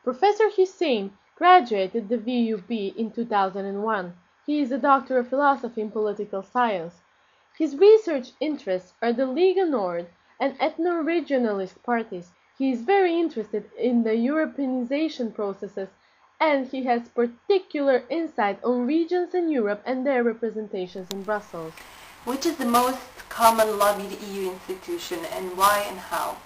Professor Hussein graduated the VUB in 2001. He is a Doctor of Philosophy in Political Science. His research interests are the Liga Nord and ethno-regionalist parties. He is very interested in the Europeanization processes, and he has particular insight on regions in Europe and their representations in Brussels. Which is the most common lobbied EU institution, and why and how?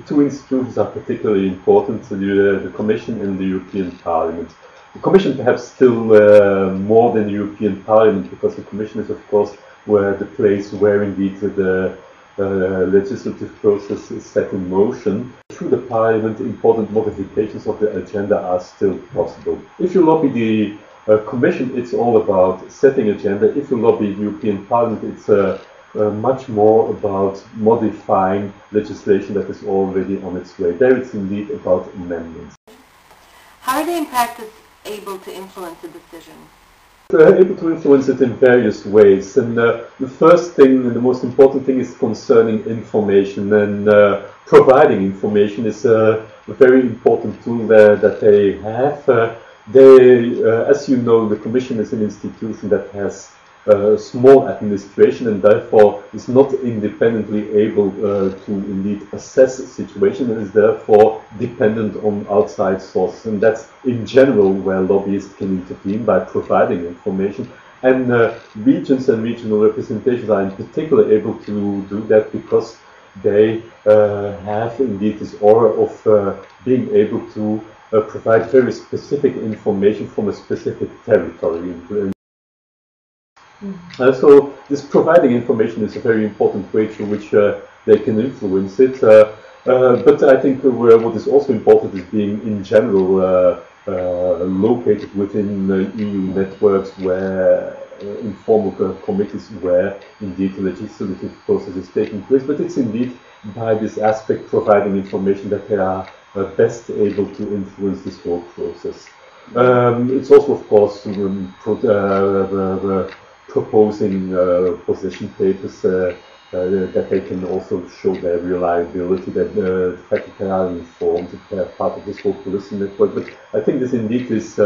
Two institutions are particularly important, the Commission and the European Parliament. The Commission perhaps still more than the European Parliament, because the Commission is of course the place where indeed the legislative process is set in motion. Through the Parliament, important modifications of the agenda are still possible. If you lobby the Commission, it's all about setting agenda. If you lobby the European Parliament, it's much more about modifying legislation that is already on its way. There it's indeed about amendments. How are they in practice able to influence a decision? They're able to influence it in various ways, and the first thing and the most important thing is concerning information, and providing information is a very important tool that they have. As you know, the Commission is an institution that has small administration and therefore is not independently able to indeed assess a situation, and is therefore dependent on outside sources. And that's in general where lobbyists can intervene, by providing information. And regions and regional representations are in particular able to do that because they have indeed this aura of being able to provide very specific information from a specific territory. So this providing information is a very important way through which they can influence it. But I think what is also important is being in general located within EU networks where informal committees where indeed the legislative process is taking place. But it's indeed by this aspect, providing information, that they are best able to influence this whole process. It's also of course proposing position papers that they can also show their reliability, that the fact that they are informed, that they are part of this whole policy network. But I think this indeed this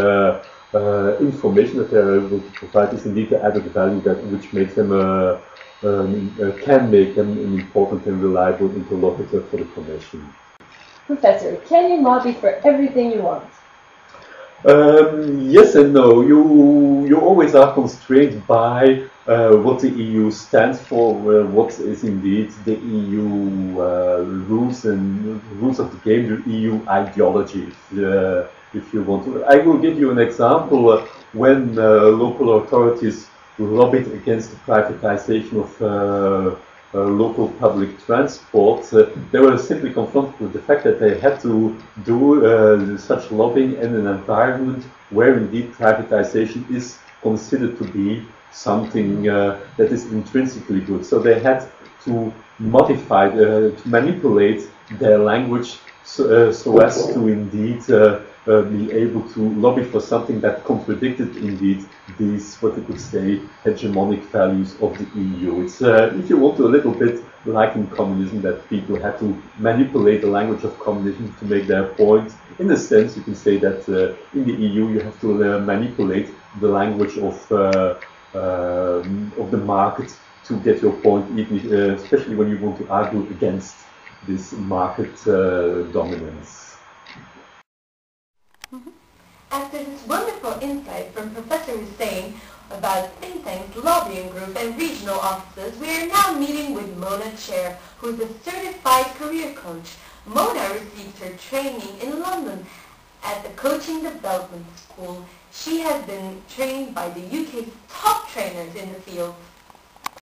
information that they are able to provide is indeed the added value which makes them can make them an important and reliable interlocutor for the Commission. Professor, can you lobby for everything you want? Yes and no. You always are constrained by what the EU stands for, what is indeed the EU rules and rules of the game, the EU ideology, if you want to. I will give you an example. When local authorities lobbied against the privatization of local public transport, they were simply confronted with the fact that they had to do such lobbying in an environment where indeed privatization is considered to be something that is intrinsically good. So they had to modify, to manipulate their language so as to indeed be able to lobby for something that contradicted indeed these, what you could say, hegemonic values of the EU. It's, if you want to, a little bit like in communism, that people had to manipulate the language of communism to make their point. In a sense, you can say that in the EU you have to manipulate the language of the market to get your point, even, especially when you want to argue against this market dominance. After this wonderful insight from Professor Hussein about think tanks, lobbying groups, and regional offices, we are now meeting with Mona Chair, who is a certified career coach. Mona received her training in London at the Coaching Development School. She has been trained by the UK's top trainers in the field.